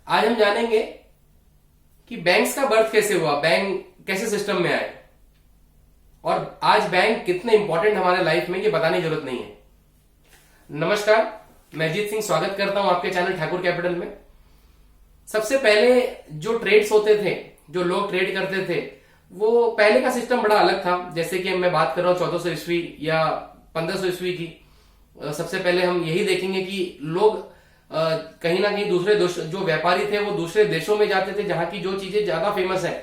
आज हम जानेंगे कि बैंक्स का बर्थ कैसे हुआ, बैंक कैसे सिस्टम में आए और आज बैंक कितने इंपॉर्टेंट हमारे लाइफ में ये बताने की जरूरत नहीं है। नमस्कार, मैं अजीत सिंह स्वागत करता हूं आपके चैनल ठाकुर कैपिटल में। सबसे पहले जो ट्रेड्स होते थे, जो लोग ट्रेड करते थे, वो पहले का सिस्टम बड़ा अलग था। जैसे कि मैं बात कर रहा हूं 1400 ईस्वी या 1500 ईस्वी की। सबसे पहले हम यही देखेंगे कि लोग कहीं ना कहीं दूसरे जो व्यापारी थे वो दूसरे देशों में जाते थे जहां की जो चीजें ज्यादा फेमस है,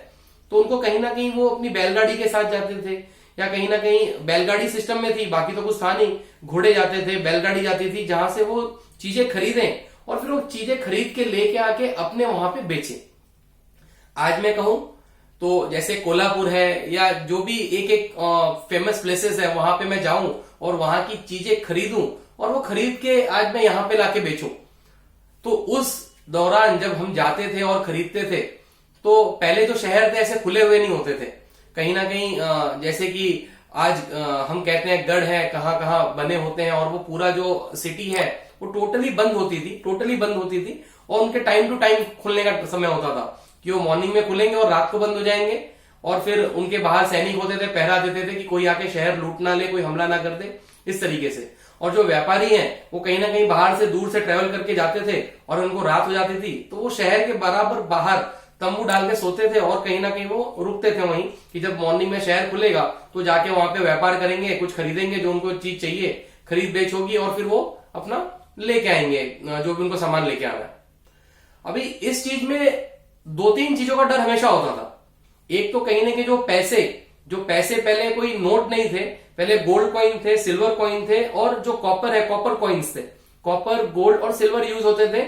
तो उनको कहीं ना कहीं वो अपनी बैलगाड़ी के साथ जाते थे या कहीं ना कहीं बैलगाड़ी सिस्टम में थी, बाकी तो कुछ था नहीं। घोड़े जाते थे, बैलगाड़ी जाती थी, जहां से वो चीजें खरीदें और फिर वो चीजें खरीद के लेके आके अपने वहां पे बेचे। आज मैं कहूं तो जैसे कोल्हापुर है या जो भी एक एक फेमस प्लेसेस है, वहां पे मैं जाऊं और वहां की चीजें खरीदूं और वो खरीद के आज मैं यहां पे लाके बेचूं। तो उस दौरान जब हम जाते थे और खरीदते थे, तो पहले जो शहर थे ऐसे खुले हुए नहीं होते थे। कहीं ना कहीं जैसे कि आज हम कहते हैं गढ़ है, कहाँ कहाँ बने होते हैं, और वो पूरा जो सिटी है वो टोटली बंद होती थी और उनके टाइम टू टाइम खुलने का समय होता था कि वो मॉर्निंग में खुलेंगे और रात को बंद हो जाएंगे। और फिर उनके बाहर सैनिक होते थे, पहरा देते थे कि कोई आके शहर लूट ना ले, कोई हमला ना कर दे, इस तरीके से। और जो व्यापारी हैं वो कहीं ना कहीं बाहर से दूर से ट्रेवल करके जाते थे और उनको रात हो जाती थी, तो वो शहर के बराबर बाहर तंबू डाल के सोते थे और कहीं ना कहीं वो रुकते थे वहीं कि जब मॉर्निंग में शहर खुलेगा तो जाके वहां पे व्यापार करेंगे, कुछ खरीदेंगे, जो उनको चीज चाहिए खरीद बेच होगी और फिर वो अपना लेके आएंगे जो भी उनको सामान लेके आना है। अभी इस चीज में दो तीन चीजों का डर हमेशा होता था। एक तो कहीं ना कहीं जो पैसे पहले कोई नोट नहीं थे, पहले गोल्ड कॉइन थे, सिल्वर कॉइन थे, और जो कॉपर है, कॉपर कॉइन्स थे। कॉपर, गोल्ड और सिल्वर यूज होते थे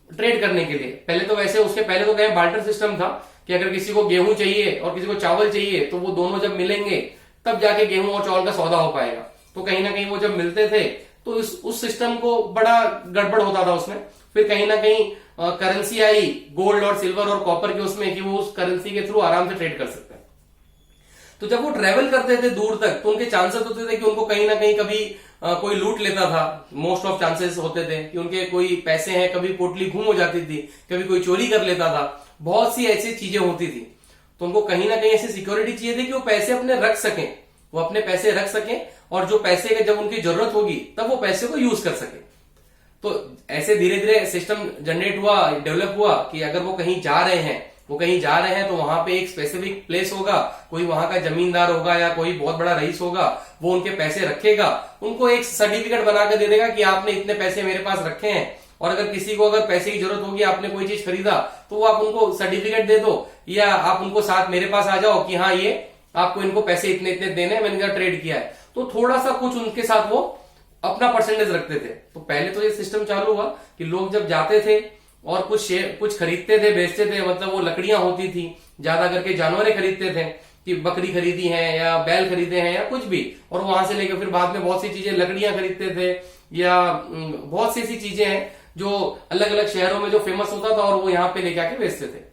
ट्रेड करने के लिए। पहले तो वैसे उसके पहले तो क्या बार्टर सिस्टम था कि अगर किसी को गेहूं चाहिए और किसी को चावल चाहिए तो वो दोनों जब मिलेंगे तब जाके गेहूं और चावल का सौदा हो पाएगा। तो कहीं ना कहीं वो जब मिलते थे तो उस सिस्टम को बड़ा गड़बड़ होता था उसमें। फिर कहीं ना कहीं करेंसी आई गोल्ड और सिल्वर और कॉपर के उसमें कि वो उस करेंसी के थ्रू आराम से ट्रेड कर सकते हैं। तो जब वो ट्रेवल करते थे दूर तक तो उनके चांसेस होते थे कि उनको कहीं ना कहीं कभी कोई लूट लेता था। मोस्ट ऑफ चांसेस होते थे कि उनके कोई पैसे हैं, कभी पोटली गुम हो जाती थी, कभी कोई चोरी कर लेता था। बहुत सी ऐसी चीजें होती थी। तो उनको कहीं ना कहीं ऐसी सिक्योरिटी चाहिए थी कि वो पैसे अपने रख सकें, वो अपने पैसे रख सकें और जो पैसे जब उनकी जरूरत होगी तब वो पैसे को यूज कर सके। तो ऐसे धीरे धीरे सिस्टम जनरेट हुआ, डेवलप हुआ कि अगर वो कहीं जा रहे हैं तो वहां पे एक स्पेसिफिक प्लेस होगा, कोई वहां का जमींदार होगा या कोई बहुत बड़ा रईस होगा, वो उनके पैसे रखेगा, उनको एक सर्टिफिकेट बना के दे देगा कि आपने इतने पैसे मेरे पास रखे हैं। और अगर किसी को अगर पैसे की जरूरत होगी, आपने कोई चीज खरीदा, तो वो आप उनको सर्टिफिकेट दे दो या आप उनको साथ मेरे पास आ जाओ कि हाँ ये आपको इनको पैसे इतने इतने देने, मैंने इनका ट्रेड किया है। तो थोड़ा सा कुछ उनके साथ वो अपना परसेंटेज रखते थे। तो पहले तो ये सिस्टम चालू हुआ कि लोग जब जाते थे और कुछ खरीदते थे, बेचते थे, मतलब वो लकड़ियां होती थी, ज्यादा करके जानवरें खरीदते थे कि बकरी खरीदी है या बैल खरीदे हैं या कुछ भी, और वहां से लेकर फिर बाद में बहुत सी चीजें, लकड़ियां खरीदते थे या बहुत सी ऐसी चीजें हैं जो अलग अलग शहरों में जो फेमस होता था और वो यहाँ पे लेके आके बेचते थे।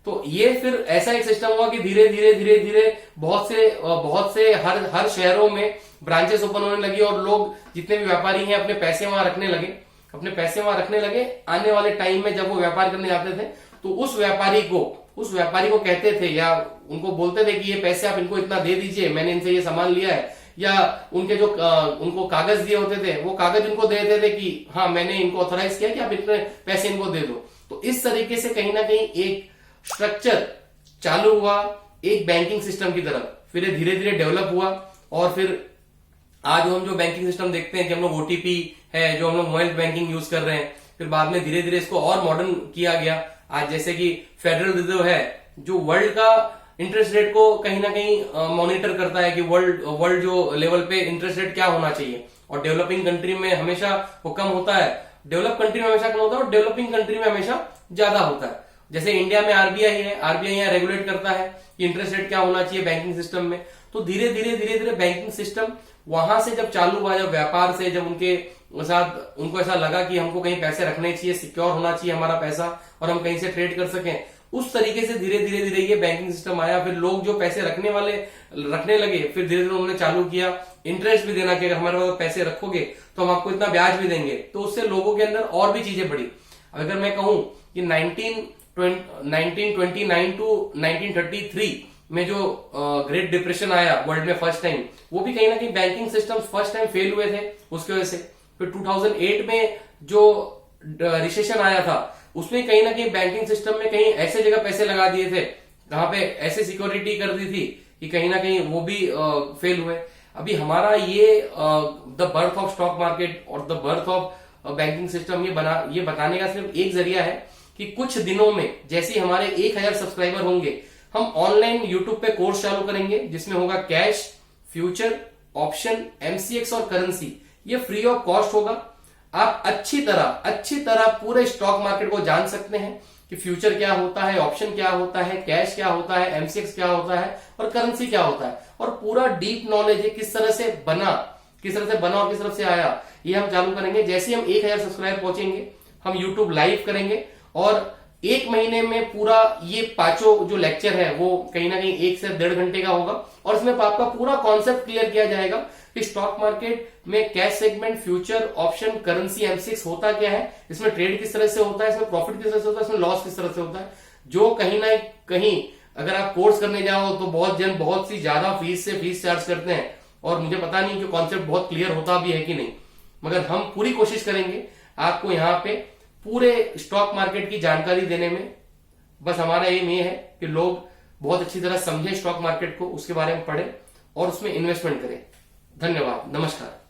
तो ये फिर ऐसा एक सिस्टम हुआ कि धीरे धीरे बहुत से हर शहरों में ब्रांचेस ओपन होने लगी और लोग जितने भी व्यापारी हैं अपने पैसे वहां रखने लगे। आने वाले टाइम में जब वो व्यापार करने जाते थे तो उस व्यापारी को कहते थे या उनको बोलते थे कि ये पैसे आप इनको इतना दे दीजिए, मैंने इनसे ये सामान लिया है। या उनके जो उनको कागज दिए होते थे वो कागज उनको दे देते थे कि हाँ मैंने इनको ऑथराइज किया कि आप इतने पैसे इनको दे दो। तो इस तरीके से कहीं ना कहीं एक स्ट्रक्चर चालू हुआ एक बैंकिंग सिस्टम की तरफ। फिर धीरे धीरे डेवलप हुआ और फिर आज हम जो बैंकिंग सिस्टम देखते हैं कि हम लोग ओटीपी है, जो हम लोग मोबाइल बैंकिंग यूज कर रहे हैं, फिर बाद में धीरे धीरे इसको और मॉडर्न किया गया। आज जैसे कि फेडरल रिजर्व है जो वर्ल्ड का इंटरेस्ट रेट को कहीं ना कहीं मॉनिटर करता है कि वर्ल्ड जो लेवल पे इंटरेस्ट रेट क्या होना चाहिए। और डेवलपिंग कंट्री में हमेशा वो कम होता है, डेवलप कंट्री में हमेशा कम होता है और डेवलपिंग कंट्री में हमेशा ज्यादा होता है। जैसे इंडिया में आरबीआई है, आरबीआई यहाँ रेगुलेट करता है कि इंटरेस्ट रेट क्या होना चाहिए बैंकिंग सिस्टम में। तो धीरे धीरे बैंकिंग सिस्टम वहां से जब चालू हुआ, जब व्यापार से जब उनको ऐसा लगा कि हमको कहीं पैसे रखने चाहिए, सिक्योर होना चाहिए हमारा पैसा और हम कहीं से ट्रेड कर सकें, उस तरीके से धीरे धीरे ये बैंकिंग सिस्टम आया। फिर लोग जो पैसे रखने लगे, फिर धीरे धीरे उन्होंने चालू किया इंटरेस्ट भी देना कि अगर हमारे पास पैसे रखोगे तो हम आपको इतना ब्याज भी देंगे। तो उससे लोगों के अंदर और भी चीजें बढ़ी। अगर मैं कहूं कि 1929 टू 1933 में जो ग्रेट डिप्रेशन आया वर्ल्ड में फर्स्ट टाइम, वो भी कहीं ना कहीं banking system first time fail हुए थे उसकी वजह से। फिर 2008 में जो रिसेशन आया था, उसमें कहीं ना कहीं बैंकिंग सिस्टम में कहीं ऐसे जगह पैसे लगा दिए थे जहां पे ऐसे सिक्योरिटी कर दी थी कि कहीं ना कहीं वो भी फेल हुए। अभी हमारा ये the birth of stock market और the birth of banking system ये बताने का सिर्फ एक जरिया है कि कुछ दिनों में जैसे ही हमारे 1000 सब्सक्राइबर होंगे, हम ऑनलाइन यूट्यूब पे कोर्स चालू करेंगे जिसमें होगा कैश, फ्यूचर, ऑप्शन, एमसीएक्स और करेंसी। ये फ्री ऑफ कॉस्ट होगा। आप अच्छी तरह पूरे स्टॉक मार्केट को जान सकते हैं कि फ्यूचर क्या होता है, ऑप्शन क्या होता है, कैश क्या होता है, एमसीएक्स क्या होता है और करेंसी क्या होता है, और पूरा डीप नॉलेज है किस तरह से बना और किस तरफ से आया, ये हम चालू करेंगे। जैसे ही हम 1000 सब्सक्राइबर पहुंचेंगे, हम यूट्यूब लाइव करेंगे और 1 महीने में पूरा ये 5 जो लेक्चर है वो कहीं ना कहीं 1 से 1.5 घंटे का होगा और इसमें आपका पूरा कॉन्सेप्ट क्लियर किया जाएगा कि स्टॉक मार्केट में cash segment, future, option, currency, MCX होता क्या है, इसमें ट्रेड किस तरह से होता है, इसमें प्रॉफिट किस तरह से होता है, इसमें लॉस किस तरह से होता है। जो कहीं ना कहीं अगर आप कोर्स करने जाओ तो बहुत सी ज्यादा फीस चार्ज करते हैं और मुझे पता नहीं कि कॉन्सेप्ट बहुत क्लियर होता भी है कि नहीं, मगर हम पूरी कोशिश करेंगे आपको यहाँ पे पूरे स्टॉक मार्केट की जानकारी देने में। बस हमारा एम ये है कि लोग बहुत अच्छी तरह समझें स्टॉक मार्केट को, उसके बारे में पढ़ें और उसमें इन्वेस्टमेंट करें। धन्यवाद, नमस्कार।